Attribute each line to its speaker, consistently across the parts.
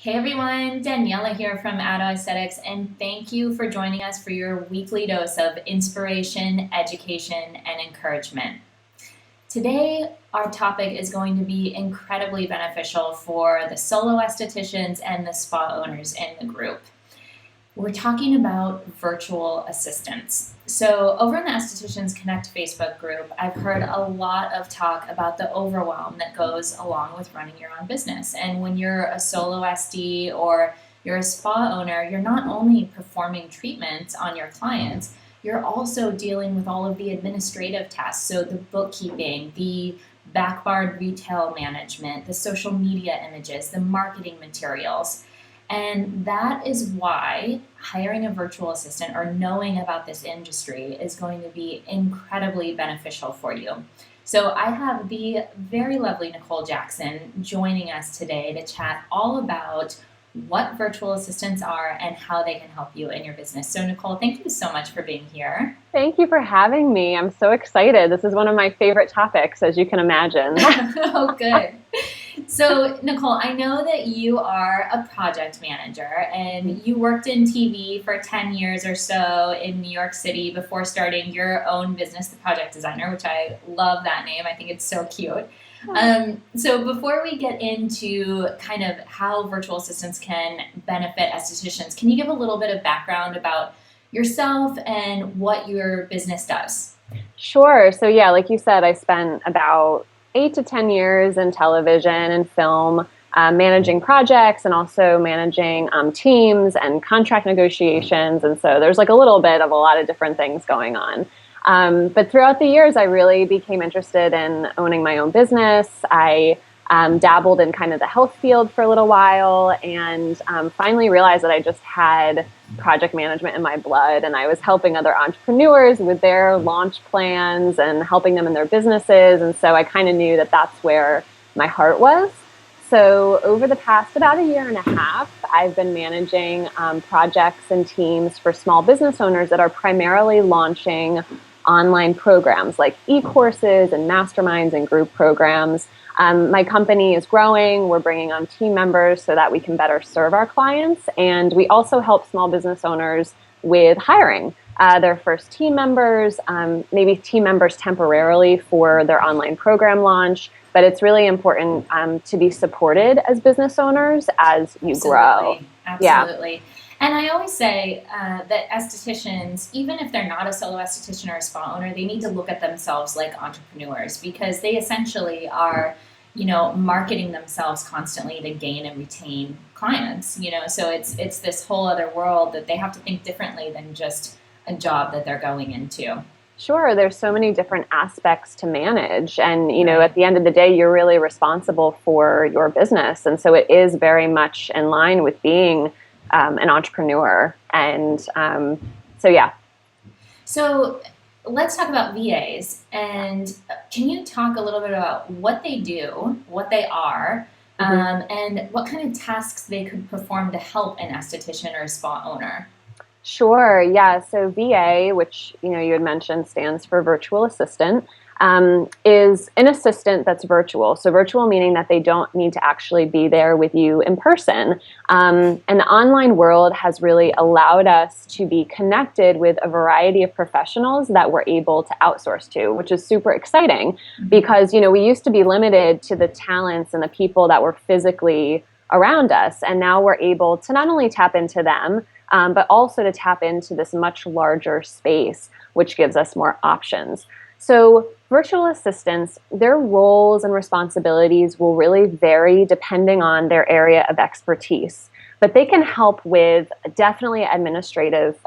Speaker 1: Hey everyone, Daniela here from Ado Aesthetics, and thank you for joining us for your weekly dose of inspiration, education, and encouragement. Today, our topic is going to be incredibly beneficial for the solo estheticians and the spa owners in the group. We're talking about virtual assistants. So, over in the Estheticians Connect Facebook group, I've heard a lot of talk about the overwhelm that goes along with running your own business. And when you're a solo SD or you're a spa owner, you're not only performing treatments on your clients, you're also dealing with all of the administrative tasks. So, the bookkeeping, the backbarred retail management, the social media images, the marketing materials. And that is why hiring a virtual assistant or knowing about this industry is going to be incredibly beneficial for you. So, I have the very lovely Nicole Jackson joining us today to chat all about what virtual assistants are and how they can help you in your business. So, Nicole, thank you so much for being here.
Speaker 2: Thank you for having me. I'm so excited. This is one of my favorite topics, as you can imagine.
Speaker 1: Oh, good. So, Nicole, I know that you are a project manager and you worked in TV for 10 years or so in New York City before starting your own business, The Project Designer, which I love that name. I think it's so cute. So, before we get into kind of how virtual assistants can benefit estheticians, can you give a little bit of background about yourself and what your business does?
Speaker 2: Sure. So, yeah, like you said, I spent about 8 to 10 years in television and film, managing projects and also managing teams and contract negotiations. And so there's like a little bit of a lot of different things going on. But throughout the years, I really became interested in owning my own business. I dabbled in kind of the health field for a little while and finally realized that I just had project management in my blood, and I was helping other entrepreneurs with their launch plans and helping them in their businesses. And so I kind of knew that that's where my heart was. So over the past about a year and a half, I've been managing projects and teams for small business owners that are primarily launching online programs like e-courses and masterminds and group programs. My company is growing. We're bringing on team members so that we can better serve our clients. And we also help small business owners with hiring their first team members, maybe team members temporarily for their online program launch. But it's really important to be supported as business owners as you grow.
Speaker 1: Absolutely. Yeah. And I always say that estheticians, even if they're not a solo esthetician or a spa owner, they need to look at themselves like entrepreneurs because they essentially are, marketing themselves constantly to gain and retain clients. So it's this whole other world that they have to think differently than just a job that they're going into.
Speaker 2: Sure, there's so many different aspects to manage. And, at the end of the day, you're really responsible for your business. And so it is very much in line with being an entrepreneur. And yeah.
Speaker 1: So let's talk about VAs. And can you talk a little bit about what they do, what they are, and what kind of tasks they could perform to help an esthetician or a spa owner?
Speaker 2: Sure. Yeah. So VA, which you had mentioned, stands for virtual assistant, is an assistant that's virtual. So virtual meaning that they don't need to actually be there with you in person. And the online world has really allowed us to be connected with a variety of professionals that we're able to outsource to, which is super exciting because we used to be limited to the talents and the people that were physically around us, and now we're able to not only tap into them, but also to tap into this much larger space, which gives us more options. So virtual assistants, their roles and responsibilities will really vary depending on their area of expertise. But they can help with definitely administrative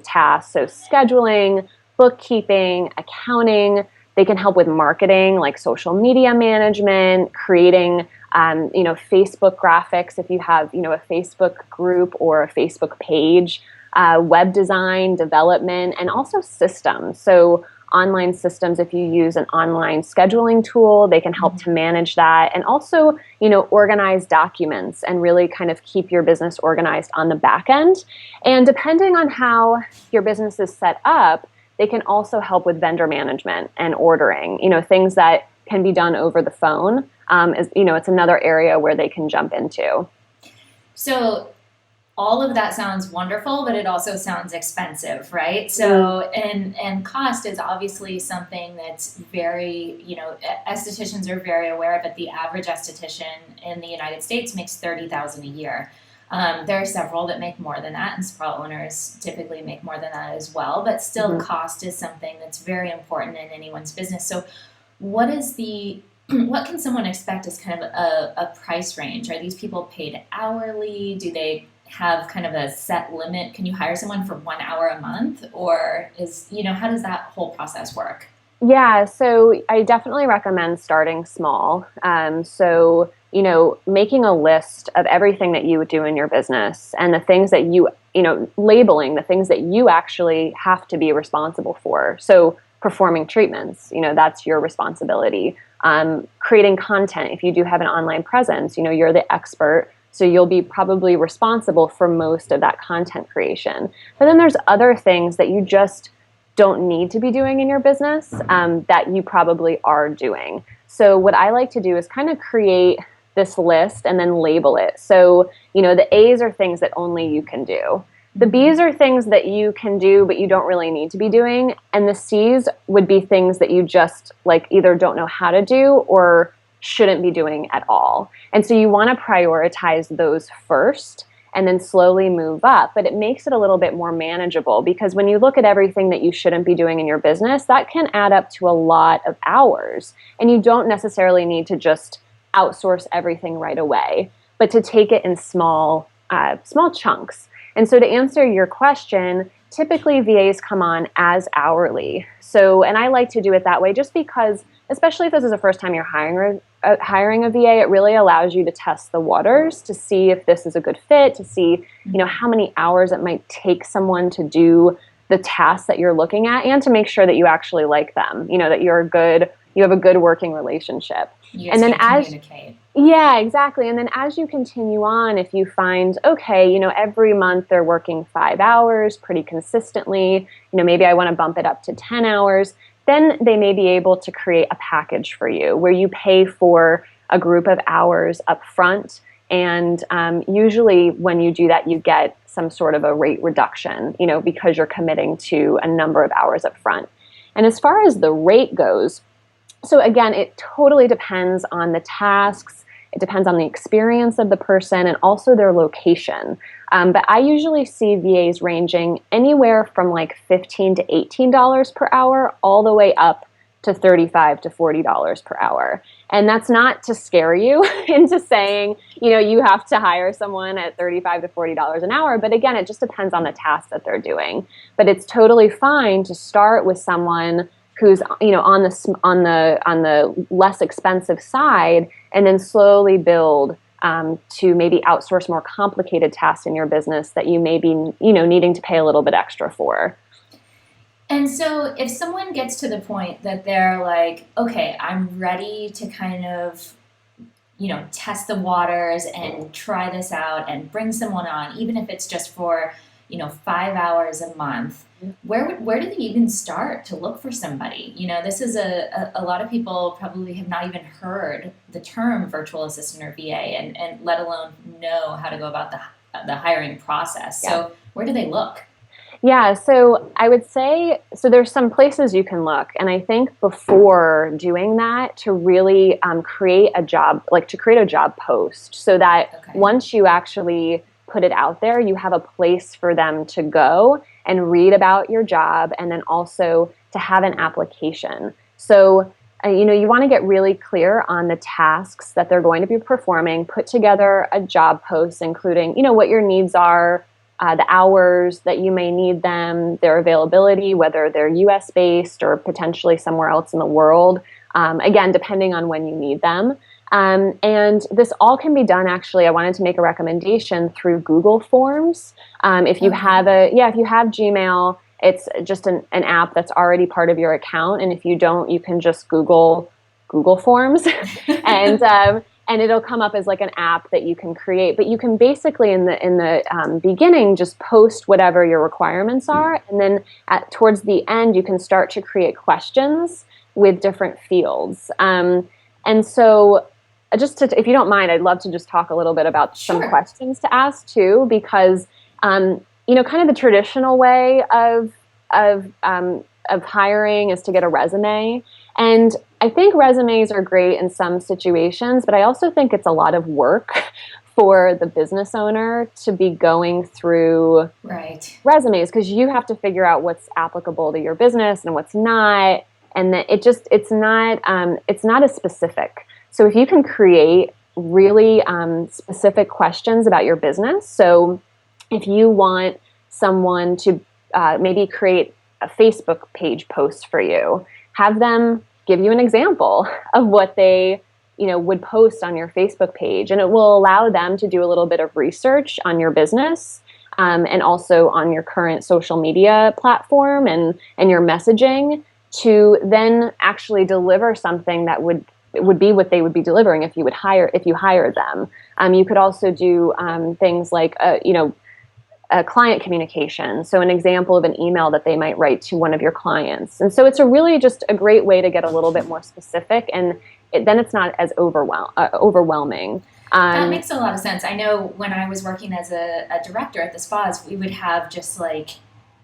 Speaker 2: tasks, so scheduling, bookkeeping, accounting. They can help with marketing, like social media management, creating Facebook graphics if you have, a Facebook group or a Facebook page, web design, development, and also systems. So online systems, if you use an online scheduling tool, they can help to manage that and also, organize documents and really kind of keep your business organized on the back end. And depending on how your business is set up, they can also help with vendor management and ordering, things that can be done over the phone. It's another area where they can jump into.
Speaker 1: So all of that sounds wonderful, but it also sounds expensive, right? So, and cost is obviously something that's very, estheticians are very aware of it. The average esthetician in the United States makes $30,000 a year. There are several that make more than that, and spa owners typically make more than that as well. But still, cost is something that's very important in anyone's business. So, what is the what can someone expect as kind of a price range? Are these people paid hourly? Do they have kind of a set limit? Can you hire someone for 1 hour a month, or how does that whole process work?
Speaker 2: Yeah, so I definitely recommend starting small. Making a list of everything that you would do in your business and the things that labeling the things that you actually have to be responsible for. So performing treatments, that's your responsibility. Creating content. If you do have an online presence, you're the expert. So you'll be probably responsible for most of that content creation. But then there's other things that you just don't need to be doing in your business that you probably are doing. So what I like to do is kind of create this list and then label it. So, the A's are things that only you can do. The B's are things that you can do, but you don't really need to be doing. And the C's would be things that you just either don't know how to do or shouldn't be doing at all. And so you want to prioritize those first and then slowly move up. But it makes it a little bit more manageable, because when you look at everything that you shouldn't be doing in your business, that can add up to a lot of hours. And you don't necessarily need to just outsource everything right away, but to take it in small chunks. And so to answer your question, typically VAs come on as hourly. So, and I like to do it that way just because, especially if this is the first time you're hiring a VA, it really allows you to test the waters to see if this is a good fit, to see, how many hours it might take someone to do the tasks that you're looking at, and to make sure that you actually like them, that you have a good working relationship.
Speaker 1: And then communicate.
Speaker 2: Yeah, exactly. And then as you continue on, if you find, okay, every month they're working 5 hours pretty consistently, maybe I want to bump it up to 10 hours, then they may be able to create a package for you where you pay for a group of hours up front. And usually when you do that, you get some sort of a rate reduction, because you're committing to a number of hours up front. And as far as the rate goes, so again, it totally depends on the tasks. It depends on the experience of the person and also their location. But I usually see VAs ranging anywhere from $15 to $18 per hour all the way up to $35 to $40 per hour. And that's not to scare you into saying, you have to hire someone at $35 to $40 an hour. But again, it just depends on the task that they're doing. But it's totally fine to start with someone who's on the less expensive side, and then slowly build to maybe outsource more complicated tasks in your business that you may be needing to pay a little bit extra for.
Speaker 1: And so if someone gets to the point that they're like, okay, I'm ready to kind of test the waters and try this out and bring someone on, even if it's just for 5 hours a month, where do they even start to look for somebody? This is a lot of people probably have not even heard the term virtual assistant or VA, and let alone know how to go about the hiring process. Yeah. So where do they look?
Speaker 2: Yeah, so I would say, so there's some places you can look. And I think before doing that, to really create a job post, so that once you actually put it out there, you have a place for them to go and read about your job, and then also to have an application. So, you want to get really clear on the tasks that they're going to be performing, put together a job post, including, what your needs are, the hours that you may need them, their availability, whether they're US based or potentially somewhere else in the world, again, depending on when you need them. And this all can be done, actually, I wanted to make a recommendation, through Google Forms. If you have Gmail, it's just an app that's already part of your account. And if you don't, you can just Google Forms and it'll come up as an app that you can create. But you can basically in the beginning just post whatever your requirements are, and then towards the end you can start to create questions with different fields. And so if you don't mind, I'd love to just talk a little bit about some
Speaker 1: Sure.
Speaker 2: questions to ask too, because kind of the traditional way of of hiring is to get a resume, and I think resumes are great in some situations, but I also think it's a lot of work for the business owner to be going through
Speaker 1: Right.
Speaker 2: resumes, because you have to figure out what's applicable to your business and what's not, and that it's not as specific. So if you can create really specific questions about your business, so if you want someone to maybe create a Facebook page post for you, have them give you an example of what they would post on your Facebook page, and it will allow them to do a little bit of research on your business, and also on your current social media platform and your messaging, to then actually deliver something that would be what they would be delivering if you hired them. You could also do things like client communication. So an example of an email that they might write to one of your clients. And so it's really just a great way to get a little bit more specific, and then it's not as overwhelming.
Speaker 1: That makes a lot of sense. I know when I was working as a director at the spas, we would have just like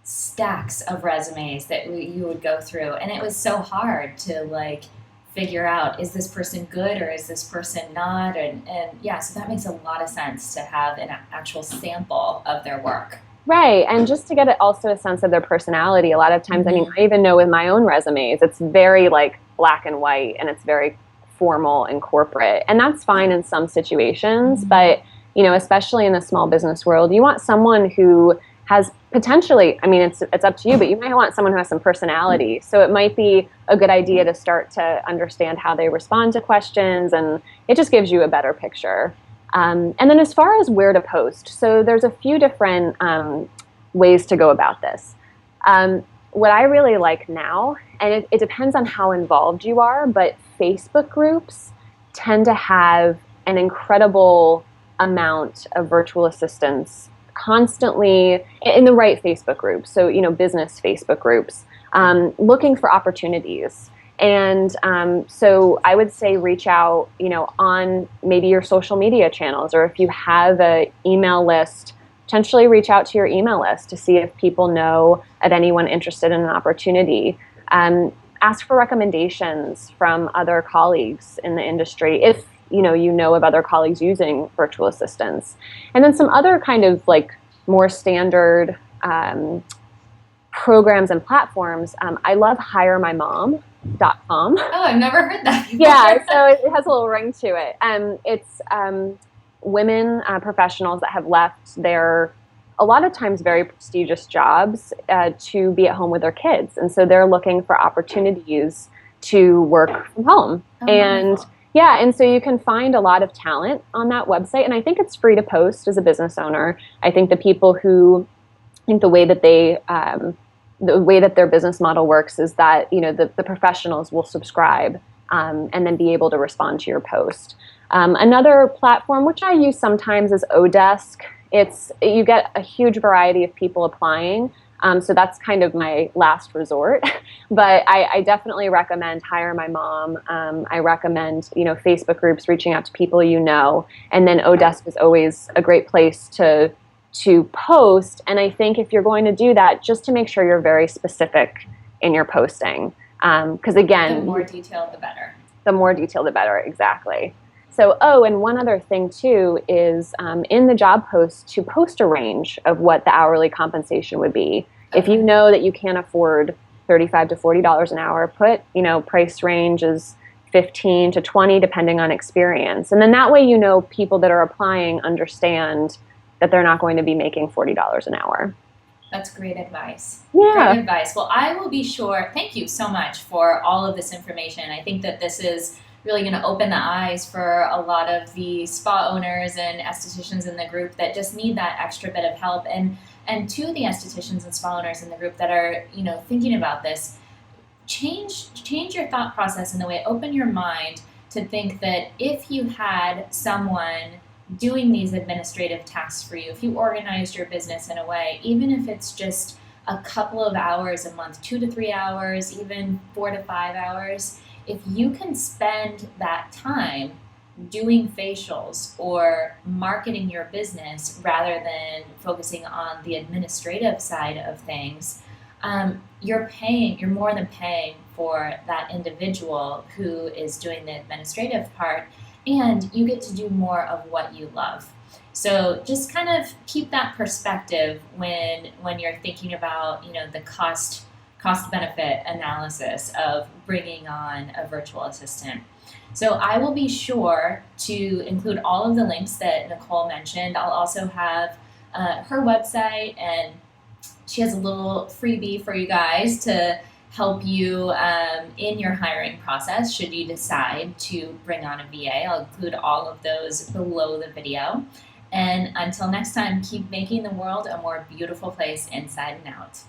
Speaker 1: stacks of resumes that you would go through, and it was so hard to like figure out, is this person good or is this person not, and yeah, so that makes a lot of sense to have an actual sample of their work.
Speaker 2: Right. And just to get also a sense of their personality, a lot of times, I mean,
Speaker 1: Mm-hmm.
Speaker 2: I even know with my own resumes, it's very like black and white, and it's very formal and corporate. And that's fine in some situations,
Speaker 1: Mm-hmm.
Speaker 2: but, especially in the small business world, you want someone who has potentially, I mean, it's up to you, but you might want someone who has some personality. So it might be a good idea to start to understand how they respond to questions, and it just gives you a better picture. And then as far as where to post, so there's a few different ways to go about this. What I really like now, and it depends on how involved you are, but Facebook groups tend to have an incredible amount of virtual assistants constantly in the right Facebook groups. So, business Facebook groups, looking for opportunities. And so I would say reach out, on maybe your social media channels, or if you have an email list, potentially reach out to your email list to see if people know of anyone interested in an opportunity. Ask for recommendations from other colleagues in the industry if you know of other colleagues using virtual assistants. And then some other kind of like more standard programs and platforms. I love hiremymom.com.
Speaker 1: Oh, I've never heard that
Speaker 2: Yeah,
Speaker 1: before.
Speaker 2: so it has a little ring to it. It's women professionals that have left their, a lot of times, very prestigious jobs to be at home with their kids. And so they're looking for opportunities to work from home.
Speaker 1: Oh,
Speaker 2: And
Speaker 1: wonderful.
Speaker 2: yeah, and so you can find a lot of talent on that website. And I think it's free to post as a business owner. I think the people who, I think the way that their business model works is that the professionals will subscribe, and then be able to respond to your post. Another platform which I use sometimes is Odesk. You get a huge variety of people applying, so that's kind of my last resort. But I definitely recommend Hire My Mom. I recommend Facebook groups, reaching out to people, and then Odesk is always a great place to post. And I think if you're going to do that, just to make sure you're very specific in your posting. Because
Speaker 1: The
Speaker 2: again,
Speaker 1: more detailed, the better.
Speaker 2: the more detail, the better. Exactly. So, oh, and one other thing too is in the job post to post a range of what the hourly compensation would be. If you
Speaker 1: Okay.
Speaker 2: know that you can't afford $35 to $40 an hour, put, price range is 15 to 20 depending on experience. And then that way, people that are applying understand that they're not going to be making $40 an hour.
Speaker 1: That's great advice. Great
Speaker 2: Yeah.
Speaker 1: advice. Well, I will be sure. Thank you so much for all of this information. I think that this is really going to open the eyes for a lot of the spa owners and estheticians in the group that just need that extra bit of help. And to the estheticians and spa owners in the group that are thinking about this, change your thought process in the way. Open your mind to think that if you had someone doing these administrative tasks for you, if you organized your business in a way, even if it's just a couple of hours a month, 2 to 3 hours, even 4 to 5 hours, if you can spend that time doing facials or marketing your business rather than focusing on the administrative side of things, you're more than paying for that individual who is doing the administrative part, and you get to do more of what you love. So just kind of keep that perspective when you're thinking about, the cost benefit analysis of bringing on a virtual assistant. So I will be sure to include all of the links that Nicole mentioned. I'll also have her website, and she has a little freebie for you guys to help you in your hiring process should you decide to bring on a VA. I'll include all of those below the video. And until next time, keep making the world a more beautiful place inside and out.